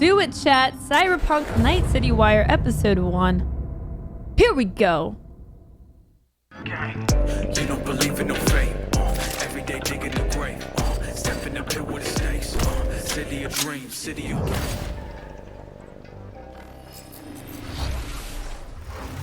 do it, chat. Cyberpunk Night City Wire Episode 1. Here we go. You don't believe in no fate. Every day digging the grave. Stepping up here with the stakes. City of dreams, city of...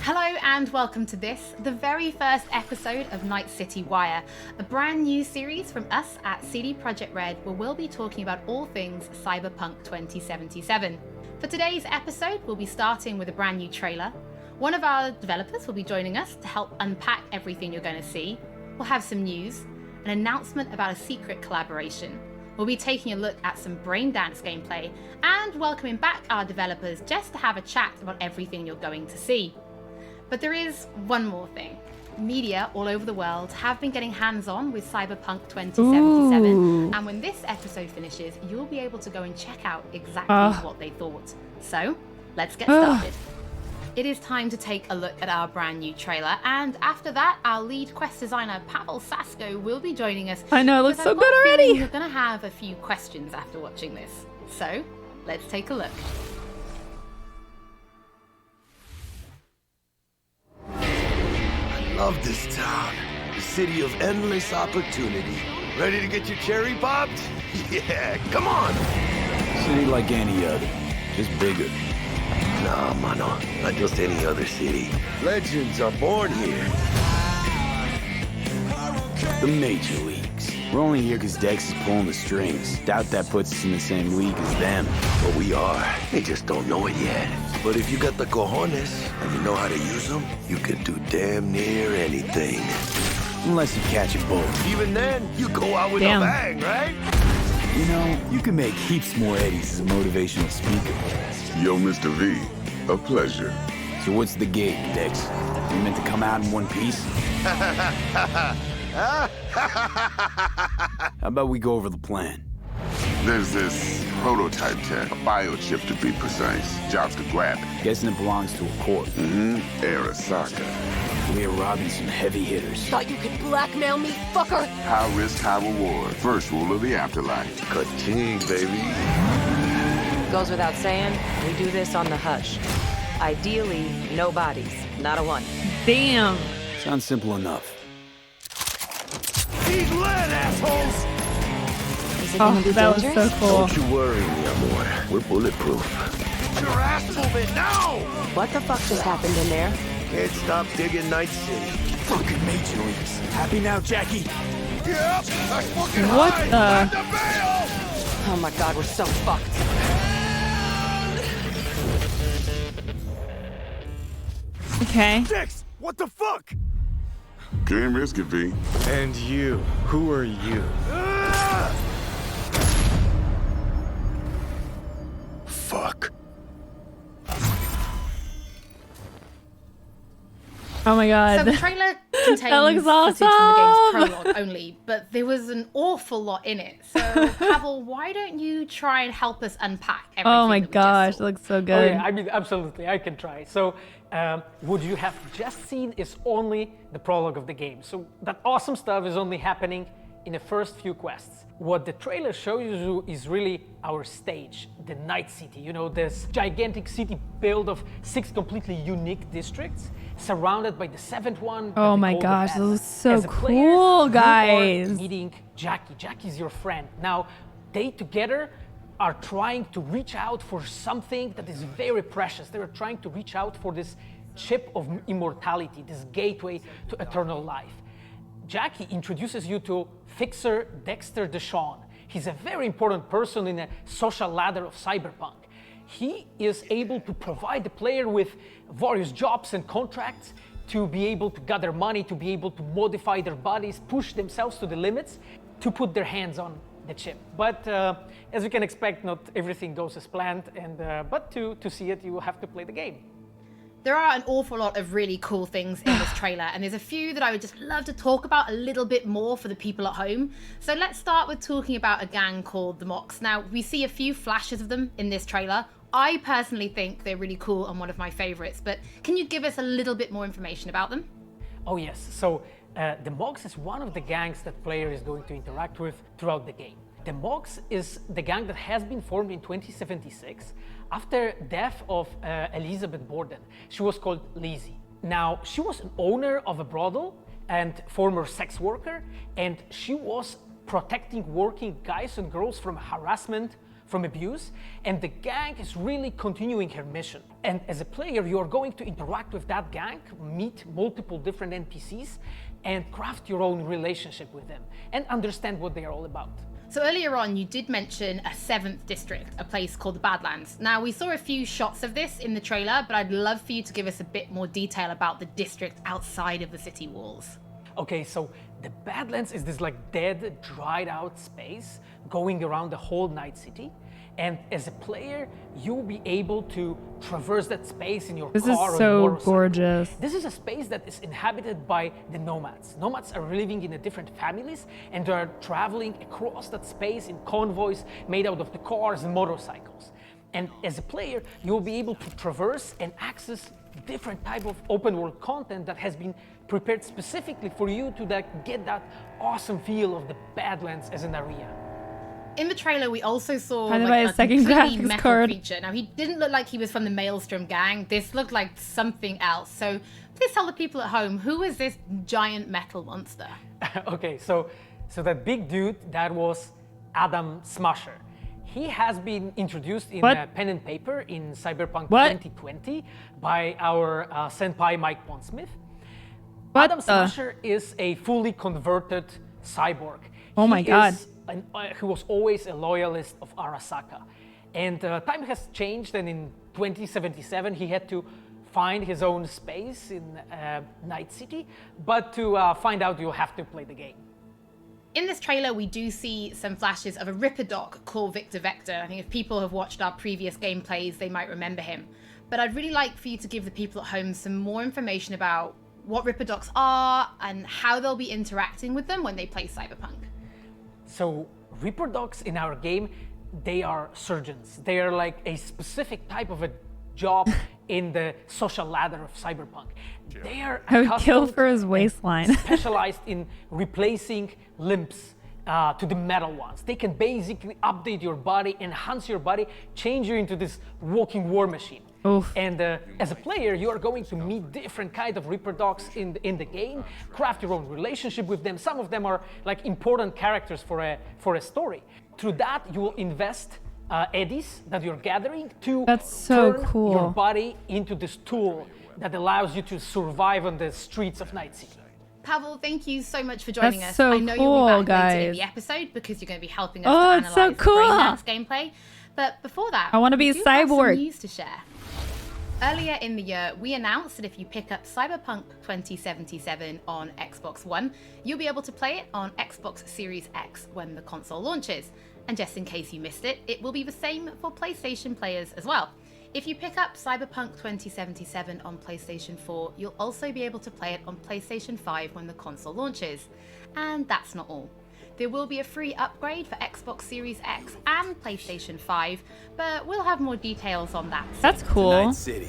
Hello and welcome to this, the very first episode of Night City Wire, a brand new series from us at CD Projekt Red where we'll be talking about all things Cyberpunk 2077. For today's episode, we'll be starting with a brand new trailer. One of our developers will be joining us to help unpack everything you're going to see. We'll have some news, an announcement about a secret collaboration. We'll be taking a look at some Braindance gameplay and welcoming back our developers just to have a chat about everything you're going to see. But there is one more thing. Media all over the world have been getting hands-on with Cyberpunk 2077, and when this episode finishes, you'll be able to go and check out exactly what they thought. So, let's get started. It is time to take a look at our brand new trailer, and after that, our lead quest designer, Pavel Sasko, will be joining us. I know, it looks so good already! You're going to have a few questions after watching this. So, let's take a look. Love this town. The city of endless opportunity. Ready to get your cherry popped? Yeah, come on! City like any other, just bigger. Nah, mano, not just any other city. Legends are born here. The major leagues. We're only here because Dex is pulling the strings. Doubt that puts us in the same league as them. But we are. They just don't know it yet. But if you got the cojones and you know how to use them, you can do damn near anything. Unless you catch a bullet. Even then, you go out with a bang, right? You know, you can make heaps more eddies as a motivational speaker. Yo, Mr. V, a pleasure. So what's the gig, Dex? You meant to come out in one piece? How about we go over the plan? There's this prototype tech, a biochip to be precise. Jobs to grab it. Guessing it belongs to a corp. Arasaka. We're robbing some heavy hitters. Thought you could blackmail me, fucker? High risk, high reward. First rule of the afterlife. Ka-ching, baby. Goes without saying, we do this on the hush. Ideally, no bodies, not a one. Damn. Sounds simple enough. He's lead, assholes! Is it gonna be that was dangerous? so cool. Don't you worry, mi amor. We're bulletproof. Get your ass moving now! What the fuck just happened in there? Can't stop digging Night City. Fucking major leagues. Happy now, Jackie? Yep, that's fucking What high. the- Find the bail! Oh my god, we're so fucked. Okay. Dex, what the fuck? Can't risk it, V. And you, who are you? Fuck. Oh my god. So the trailer contains That looks footage from awesome. the game's prologue only, but there was an awful lot in it. So, Pavel, why don't you try and help us unpack everything? Oh my that we just gosh, saw? it looks so Oh good. yeah, I mean, absolutely, I can try. So, what you have just seen is only the prologue of the game. So that awesome stuff is only happening in the first few quests. What the trailer shows you is really our stage, the Night City. You know, this gigantic city built of 6 completely unique districts, surrounded by the 7th one. that Oh we my call the gosh, Past. this is so As a player, cool, you guys. are meeting Jackie. Jackie's your friend. Now, they together are trying to reach out for something that is very precious. They are trying to reach out for this chip of immortality, this gateway to eternal life. Jackie introduces you to Fixer Dexter Deshawn. He's a very important person in the social ladder of Cyberpunk. He is able to provide the player with various jobs and contracts to be able to gather money, to be able to modify their bodies, push themselves to the limits, to put their hands on the chip. But as you can expect, not everything goes as planned, and but to see it, you will have to play the game. There are an awful lot of really cool things in this trailer, and there's a few that I would just love to talk about a little bit more for the people at home. So let's start with talking about a gang called the Mox. Now, we see a few flashes of them in this trailer. I personally think they're really cool and one of my favorites, but can you give us a little bit more information about them? Oh yes, so the Mox is one of the gangs that player is going to interact with throughout the game. The Mogs is the gang that has been formed in 2076 after death of Elizabeth Borden. She was called Lizzie. Now, she was an owner of a brothel and former sex worker, and she was protecting working guys and girls from harassment, from abuse, and the gang is really continuing her mission. And as a player, you are going to interact with that gang, meet multiple different NPCs, and craft your own relationship with them, and understand what they are all about. So earlier on, you did mention a 7th district, a place called the Badlands. Now, we saw a few shots of this in the trailer, but I'd love for you to give us a bit more detail about the district outside of the city walls. Okay, so the Badlands is this like dead, dried out space going around the whole Night City. And as a player, you'll be able to traverse that space in your This car is or so motorcycle. gorgeous. This is a space that is inhabited by the nomads. Nomads are living in different families, and they are traveling across that space in convoys made out of the cars and motorcycles. And as a player, you'll be able to traverse and access different type of open world content that has been prepared specifically for you to get that awesome feel of the Badlands as an area. In the trailer, we also saw Kind of by like a second completely graphics metal card. creature. Now, he didn't look like he was from the Maelstrom gang. This looked like something else. So please tell the people at home, who is this giant metal monster? Okay, so that big dude, that was Adam Smasher. He has been introduced in pen and paper in Cyberpunk 2020 by our senpai Mike Pondsmith. Adam Smasher is a fully converted cyborg. Oh my God. He was always a loyalist of Arasaka. And time has changed, and in 2077 he had to find his own space in Night City. But to find out, you'll have to play the game. In this trailer, we do see some flashes of a Ripper Doc called Victor Vector. I think if people have watched our previous gameplays, they might remember him. But I'd really like for you to give the people at home some more information about what Ripper Docs are and how they'll be interacting with them when they play Cyberpunk. So Ripper Docs in our game, they are surgeons. They are like a specific type of a job in the social ladder of Cyberpunk. They are I would kill for his and waistline. specialized in replacing limbs to the metal ones. They can basically update your body, enhance your body, change you into this walking war machine. Oof. And as a player, you are going to meet different kind of Ripper Docs in the game, craft your own relationship with them. Some of them are like important characters for a story. Through that, you will invest eddies that you're gathering to That's so turn cool. your body into this tool that allows you to survive on the streets of Night City. Pavel, thank you so much for joining That's us. so I know cool, you'll be back later in guys. the episode because you're going to be helping us Oh, to it's analyze so cool. the Braindance gameplay. But before that, I wanna be we a do have some cyborg. news to share. Earlier in the year, we announced that if you pick up Cyberpunk 2077 on Xbox One, you'll be able to play it on Xbox Series X when the console launches. And just in case you missed it, it will be the same for PlayStation players as well. If you pick up Cyberpunk 2077 on PlayStation 4, you'll also be able to play it on PlayStation 5 when the console launches. And that's not all. There will be a free upgrade for Xbox Series X and PlayStation 5, but we'll have more details on that soon. That's cool. Night City.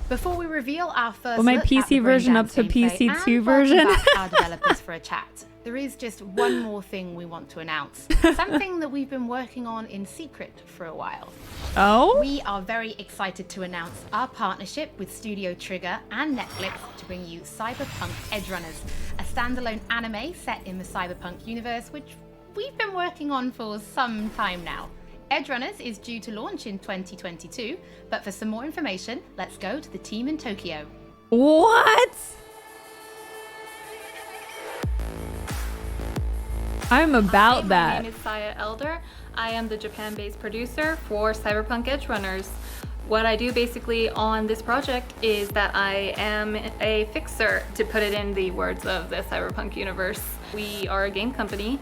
Before we reveal our first Will my look at PC the version Braindance up to gameplay PC2 and version? welcome back our developers for a chat, there is just one more thing we want to announce. Something that we've been working on in secret for a while. Oh? We are very excited to announce our partnership with Studio Trigger and Netflix to bring you Cyberpunk Edgerunners, a standalone anime set in the Cyberpunk universe, which we've been working on for some time now. Edgerunners is due to launch in 2022, but for some more information, let's go to the team in Tokyo. What? I'm about Hi, that. My name is Saya Elder. I am the Japan-based producer for Cyberpunk Edgerunners. What I do basically on this project is that I am a fixer, to put it in the words of the Cyberpunk universe. We are a game company.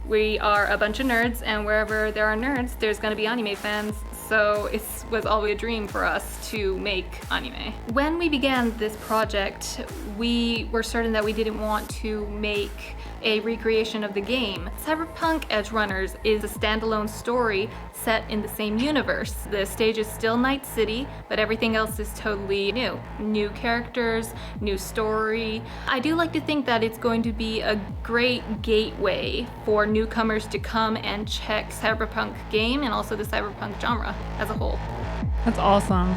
We are a bunch of nerds, and wherever there are nerds, there's going to be anime fans. So it was always a dream for us to make anime. When we began this project, we were certain that we didn't want to make a recreation of the game. Cyberpunk Edgerunners is a standalone story set in the same universe. The stage is still Night City, but everything else is totally new. New characters, new story. I do like to think that it's going to be a great gateway for newcomers to come and check Cyberpunk game and also the Cyberpunk genre as a whole. That's awesome.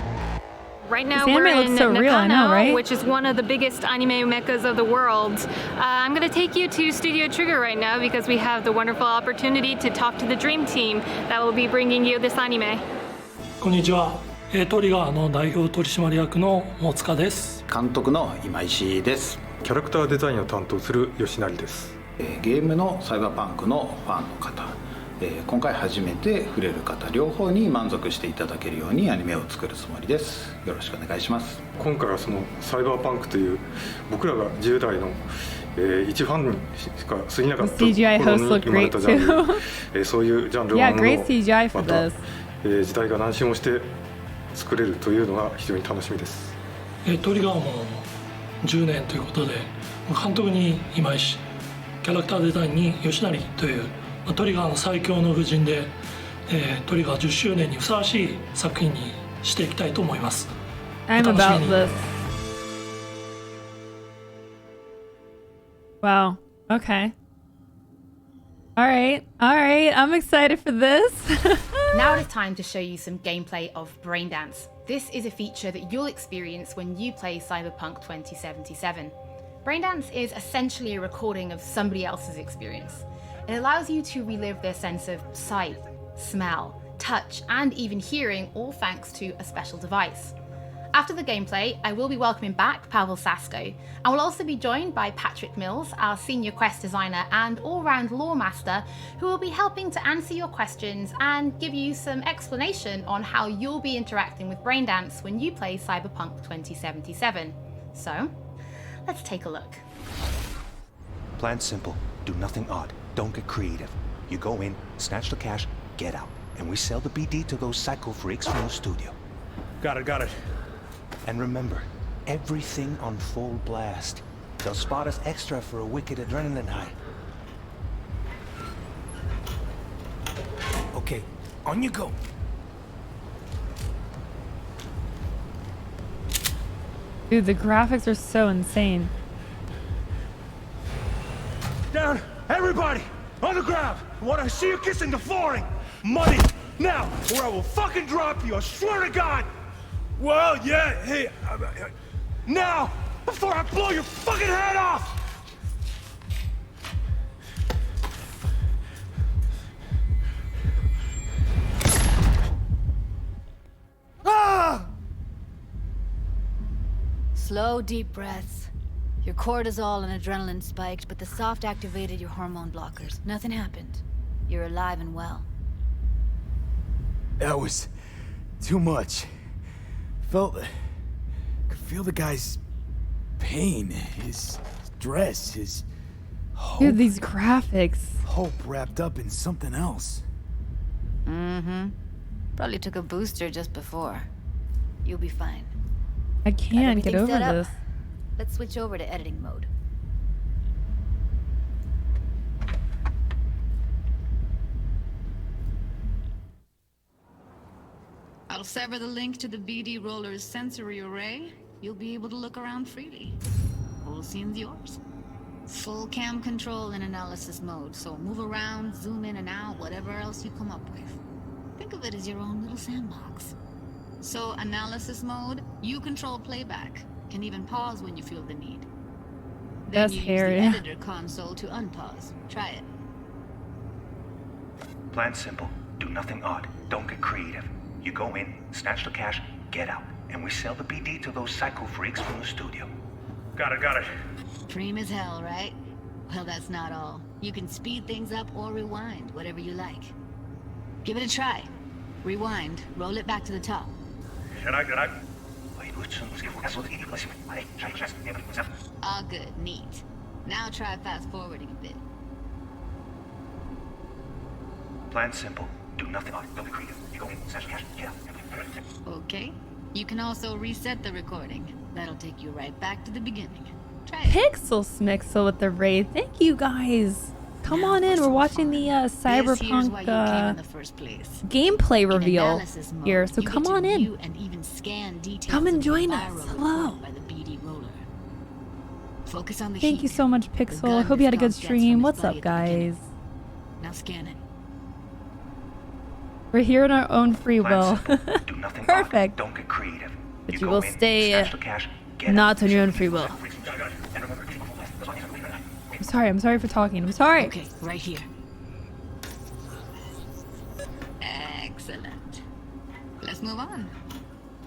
Right now This we're anime in looks so Nakano, real, I know, right? which is one of the biggest anime meccas of the world. I'm going to take you to Studio Trigger right now because we have the wonderful opportunity to talk to the Dream Team that will be bringing you this anime. こんにちは。トリガーの代表取締役の大塚です。監督の今石です。キャラクターデザインを担当する吉成です。ゲームのサイバーパンクのファンの方、今回初めて触れる方両方に満足していただけるようにアニメを作るつもりです。よろしくお願いします。今回はそのサイバーパンクという僕らが10代の一ファンにしか過ぎなかった頃に生まれたジャンル、そういうジャンルをまた時代が何周もして作れるというのが非常に楽しみです。トリガーも10年ということで、監督に今石、キャラクターデザインに吉成というトリガーの最強の布陣で、トリガー10周年にふさわしい作品にしていきたいと思います。I'm about this. Wow. Okay. All right. I'm excited for this. Now it is time to show you some gameplay of Braindance. This is a feature that you'll experience when you play Cyberpunk 2077. Braindance is essentially a recording of somebody else's experience. It allows you to relive their sense of sight, smell, touch, and even hearing, all thanks to a special device. After the gameplay, I will be welcoming back Pavel Sasko, and will also be joined by Patrick Mills, our senior quest designer and all-round lore master, who will be helping to answer your questions and give you some explanation on how you'll be interacting with Braindance when you play Cyberpunk 2077. So, let's take a look. Plan simple, do nothing odd. Don't get creative. You go in, snatch the cash, get out. And we sell the BD to those psycho freaks from the studio. Got it. And remember, everything on full blast. They'll spot us extra for a wicked adrenaline high. Okay, on you go. Dude, the graphics are so insane. Down! Everybody! On the ground! I want to see you kissing the flooring! Money! Now! Or I will fucking drop you! I swear to God! Well, yeah, hey... now! Before I blow your fucking head off! Ah! Slow, deep breaths. Your cortisol and adrenaline spiked, but the soft activated your hormone blockers. Nothing happened. You're alive and well. That was too much. Could feel the guy's pain, his stress, his hope. Dude, these graphics. Hope wrapped up in something else. Mm-hmm. Probably took a booster just before. You'll be fine. I can't get over this. Let's switch over to editing mode. I'll sever the link to the BD Roller's sensory array. You'll be able to look around freely. Whole scene's yours. Full cam control in analysis mode, so move around, zoom in and out, whatever else you come up with. Think of it as your own little sandbox. So analysis mode, you control playback. Can even pause when you feel the need. Then That's you hairy. use the editor console to unpause. Try it. Plan simple, do nothing odd. Don't get creative. You go in, snatch the cash, get out. And we sell the BD to those psycho freaks from the studio. Got it. Dream as hell, right? Well, that's not all. You can speed things up or rewind, whatever you like. Give it a try. Rewind, roll it back to the top. Can I? All good, neat. Now try fast forwarding a bit. Plan simple, do nothing odd. Don't be creative. You go in, snatch the cash, get out. Okay. You can also reset the recording. That'll take you right back to the beginning. Try Pixel Smixel with the raid. Thank you guys. Come on in. We're watching the Cyberpunk gameplay reveal here, so come on in. Come and join us. Hello. Focus on the Thank you so much, Pixel. I hope you had a good stream. What's up, guys? Now scan it. We're here in our own free will. Perfect. Don't get creative. But you will stay not on your own free will. I'm sorry for talking. I'm sorry. Okay, right here. Excellent. Let's move on.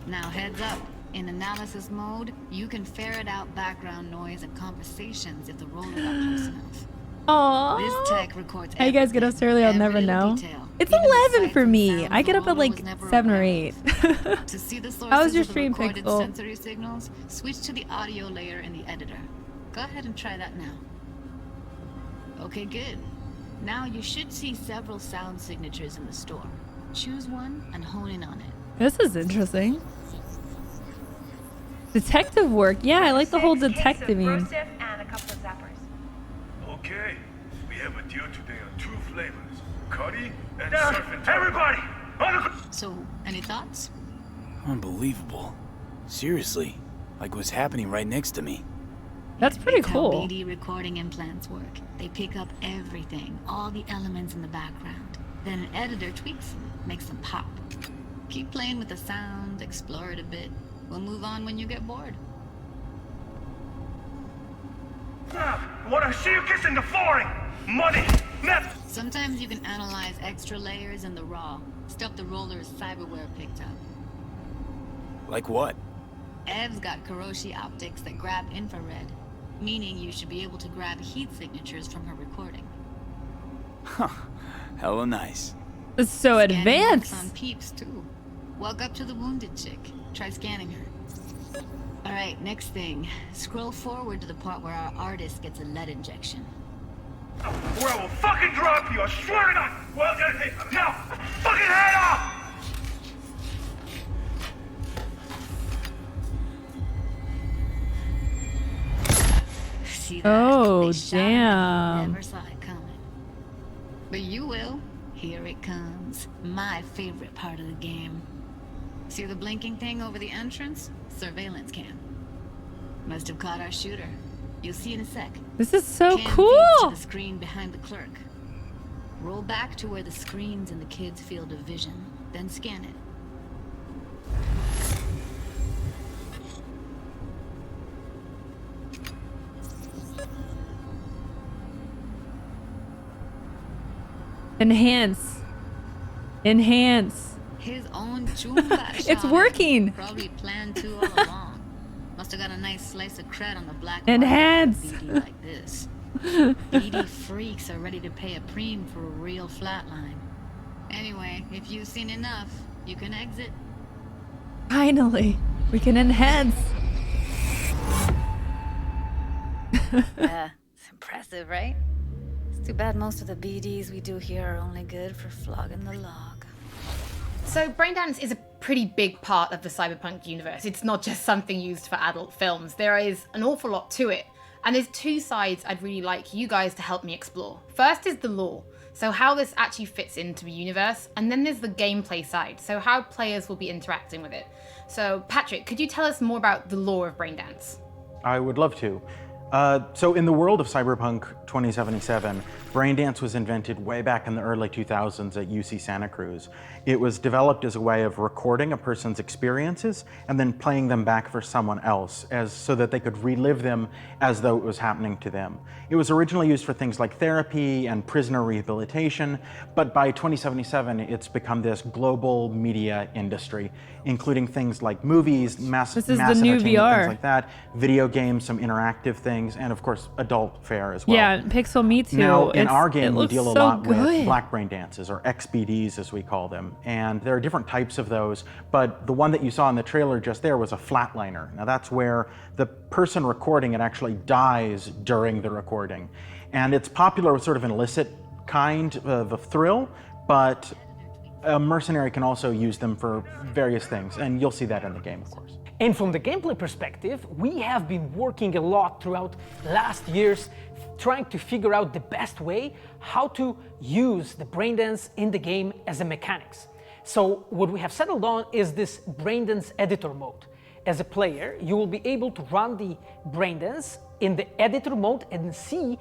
Now heads up. In analysis mode, you can ferret out background noise and conversations if the roller got close enough. Aww. This tech records How you guys get up so early, I'll never know. It's 11 for me. I get up at like 7 or 8. To see the How was your sources of the stream, recorded Pixel? sensory signals, switch to the audio layer in the editor. Go ahead and try that now. Okay, good. Now you should see several sound signatures in the store. Choose one and hone in on it. This is interesting. Detective work. Yeah, I like the whole detectiving. Okay, we have a deal today on 2 flavors. Curry and surf and everybody! So, any thoughts? Unbelievable. Seriously, like what's happening right next to me. That's pretty That's cool. how BD recording implants work. They pick up everything, all the elements in the background. Then an editor tweaks them, makes them pop. Keep playing with the sound, explore it a bit. We'll move on when you get bored. What I see you kissing the flooring! Money! Net! Sometimes you can analyze extra layers in the raw, stuff the roller's cyberware picked up. Like what? Ev's got Kuroshi optics that grab infrared, meaning you should be able to grab heat signatures from her recording. Huh. Hella nice. It's so Scanning advanced. works on peeps too. Walk up to the wounded chick. Try scanning her. Alright, next thing. Scroll forward to the part where our artist gets a lead injection. Or I will fucking drop you, I swear to God! Well, hey, now, fucking head off! See that? Oh, They shot her. damn. Never saw it coming. But you will. Here it comes. My favorite part of the game. See the blinking thing over the entrance? Surveillance cam. Must have caught our shooter. You'll see in a sec. This is so Cam feeds cool. to the screen behind the clerk. Roll back to where the screen's in the kid's field of vision, then scan it. Enhance. Enhance. His own chumba It's shot. working. Probably planned to all along. Must have got a nice slice of cred on the black Enhance. market for BD like this. BD freaks are ready to pay a preem for a real flatline. Anyway, if you've seen enough, you can exit. Finally, we can enhance. It's impressive, right? It's too bad most of the BDs we do here are only good for flogging the log. So Braindance is a pretty big part of the Cyberpunk universe. It's not just something used for adult films. There is an awful lot to it. And there's 2 sides I'd really like you guys to help me explore. First is the lore, so how this actually fits into the universe. And then there's the gameplay side, so how players will be interacting with it. So Patrick, could you tell us more about the lore of Braindance? I would love to. So in the world of Cyberpunk 2077, Braindance was invented way back in the early 2000s at UC Santa Cruz. It was developed as a way of recording a person's experiences and then playing them back for someone else so that they could relive them as though it was happening to them. It was originally used for things like therapy and prisoner rehabilitation, but by 2077, it's become this global media industry, including things like movies, massive entertainment, things like that, video games, some interactive things, and of course, adult fare as well. Yeah, Pixel Me Too. Now, in our game, we deal a lot good. with black brain dances, or XBDs as we call them. And there are different types of those, but the one that you saw in the trailer just there was a flatliner. Now that's where the person recording it actually dies during the recording. And it's popular with sort of an illicit kind of a thrill, but a mercenary can also use them for various things, and you'll see that in the game, of course. And from the gameplay perspective, we have been working a lot throughout last years trying to figure out the best way how to use the braindance in the game as a mechanics. So what we have settled on is this braindance editor mode. As a player, you will be able to run the braindance in the editor mode and see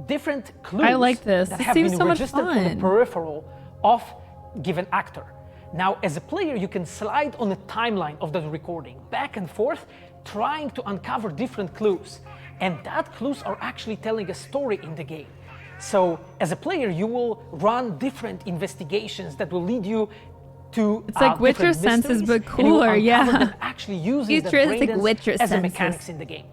different clues I like this. that It have seems been so much registered on the fun. peripheral of given actor. Now, as a player, you can slide on the timeline of the recording back and forth, trying to uncover different clues. And that clues are actually telling a story in the game. So, as a player, you will run different investigations that will lead you to It's like Witcher different senses, mysteries, but and you will cooler, uncover yeah. them actually using the Futuristic braindance Witcher as a senses. mechanics in the game.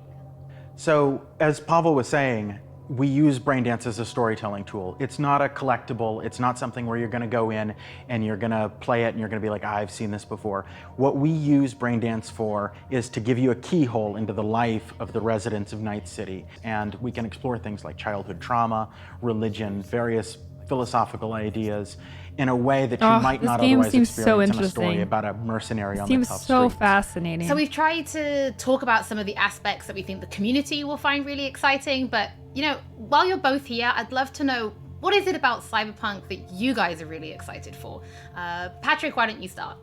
So, as Pavel was saying, we use Braindance as a storytelling tool. It's not a collectible. It's not something where you're going to go in and you're going to play it and you're going to be like, I've seen this before. What we use Braindance for is to give you a keyhole into the life of the residents of Night City. And we can explore things like childhood trauma, religion, various philosophical ideas in a way that you might not otherwise experience in a story about a mercenary on the tough Seems so streets. fascinating. So we've tried to talk about some of the aspects that we think the community will find really exciting, but you know, while you're both here, I'd love to know, what is it about Cyberpunk that you guys are really excited for? Patrick, why don't you start?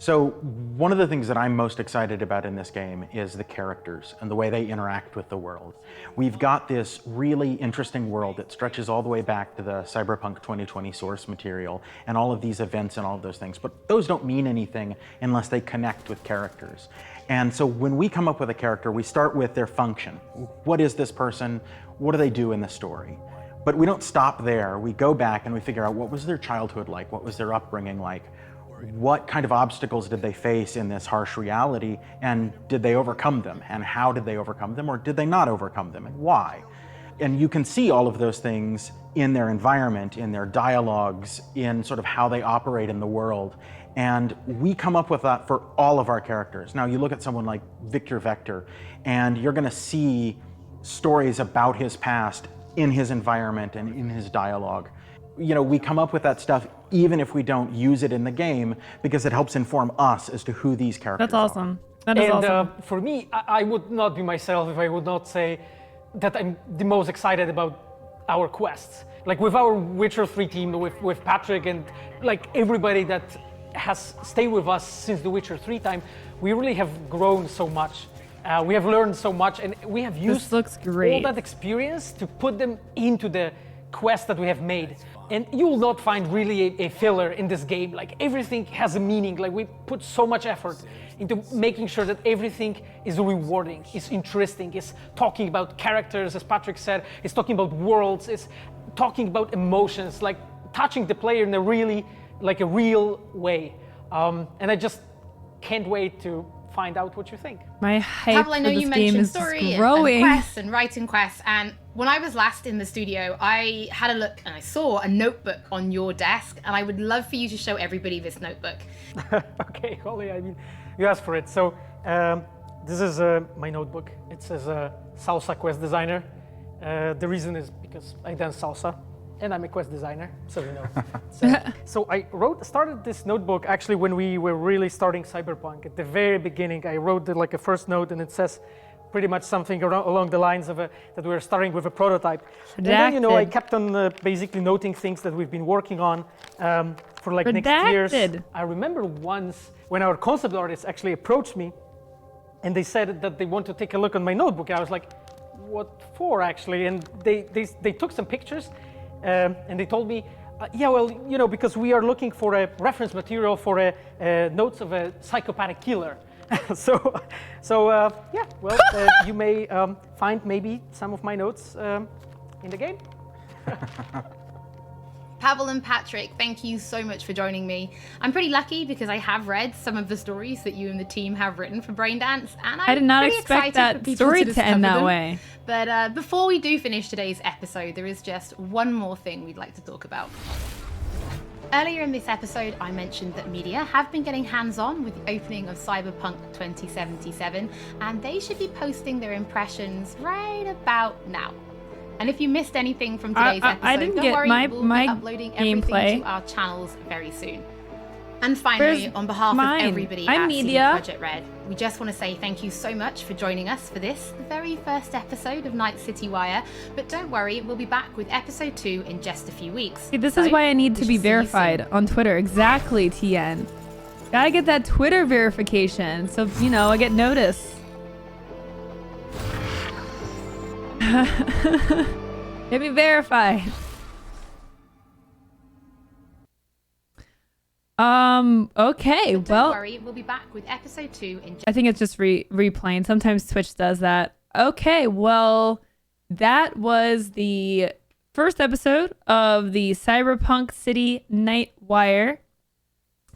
So one of the things that I'm most excited about in this game is the characters and the way they interact with the world. We've got this really interesting world that stretches all the way back to the Cyberpunk 2020 source material and all of these events and all of those things, but those don't mean anything unless they connect with characters. And so when we come up with a character, we start with their function. What is this person? What do they do in the story? But we don't stop there. We go back and we figure out, what was their childhood like? What was their upbringing like? What kind of obstacles did they face in this harsh reality, and did they overcome them? And how did they overcome them, or did they not overcome them, and why? And you can see all of those things in their environment, in their dialogues, in sort of how they operate in the world. And we come up with that for all of our characters. Now, you look at someone like Victor Vector, and you're going to see stories about his past in his environment and in his dialogue. You know, we come up with that stuff even if we don't use it in the game, because it helps inform us as to who these characters That's awesome. That is awesome. For me, I would not be myself if I would not say that I'm the most excited about our quests. Like with our Witcher 3 team, with Patrick and like everybody that has stayed with us since the Witcher 3 time, we really have grown so much. We have learned so much, and we have used all that experience to put them into the quest that we have made. And you will not find really a filler in this game. Like everything has a meaning. Like we put so much effort into making sure that everything is rewarding, is interesting, is talking about characters, as Patrick said, is talking about worlds, is talking about emotions, like touching the player in a really, like a real way. And I just can't wait to find out what you think. My hype Pavel, I know for this you game mentioned is story just and growing. quests and writing quests, and when I was last in the studio, I had a look and I saw a notebook on your desk, and I would love for you to show everybody this notebook. Okay, Holly, I mean, you asked for it. So this is my notebook. It says Salsa Quest Designer. The reason is because I dance salsa, and I'm a quest designer, so you know. So I started this notebook actually when we were really starting Cyberpunk. At the very beginning, I wrote like a first note, and it says pretty much something along the lines of that we were starting with a prototype. And then, you know, I kept on basically noting things that we've been working on for like next years. I remember once when our concept artists actually approached me, and they said that they want to take a look on my notebook. I was like, what for actually? And they took some pictures. And they told me, yeah, well, you know, because we are looking for a reference material for notes of a psychopathic killer. so yeah, well, you may find maybe some of my notes in the game. Pavel and Patrick, thank you so much for joining me. I'm pretty lucky because I have read some of the stories that you and the team have written for Braindance, and I did not pretty expect excited that for people story to discover end that them. way. But before we do finish today's episode, there is just one more thing we'd like to talk about. Earlier in this episode, I mentioned that media have been getting hands-on with the opening of Cyberpunk 2077, and they should be posting their impressions right about now. And if you missed anything from today's episode, I didn't don't get worry, my we'll be uploading everything gameplay to our channels very soon. And finally, Where's on behalf mine? of everybody I'm at Media. CD Projekt Red, we just want to say thank you so much for joining us for this, the very first episode of Night City Wire. But don't worry, we'll be back with episode 2 in just a few weeks. See, this is why I need to be verified on Twitter. Exactly, TN. Gotta get that Twitter verification, so, you know, I get noticed. Get me verified. Okay, But well, don't worry, we'll be back with episode 2 in I think it's just replaying. Sometimes Twitch does that. Okay, well, that was the first episode of the Cyberpunk City Night Wire.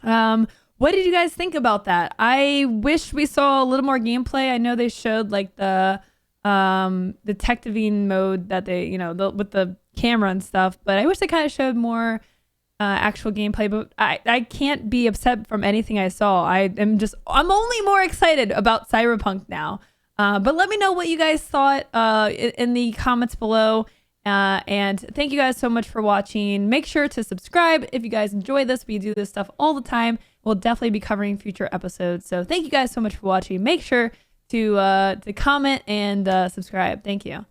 What did you guys think about that? I wish we saw a little more gameplay. I know they showed like the detectiving mode that they, you know, with the camera and stuff, but I wish they kind of showed more actual gameplay. But I can't be upset from anything I saw. I'm only more excited about Cyberpunk now. But let me know what you guys thought in the comments below. And thank you guys so much for watching. Make sure to subscribe if you guys enjoy this. We do this stuff all the time. We'll definitely be covering future episodes. So thank you guys so much for watching. Make sure to comment and subscribe. Thank you.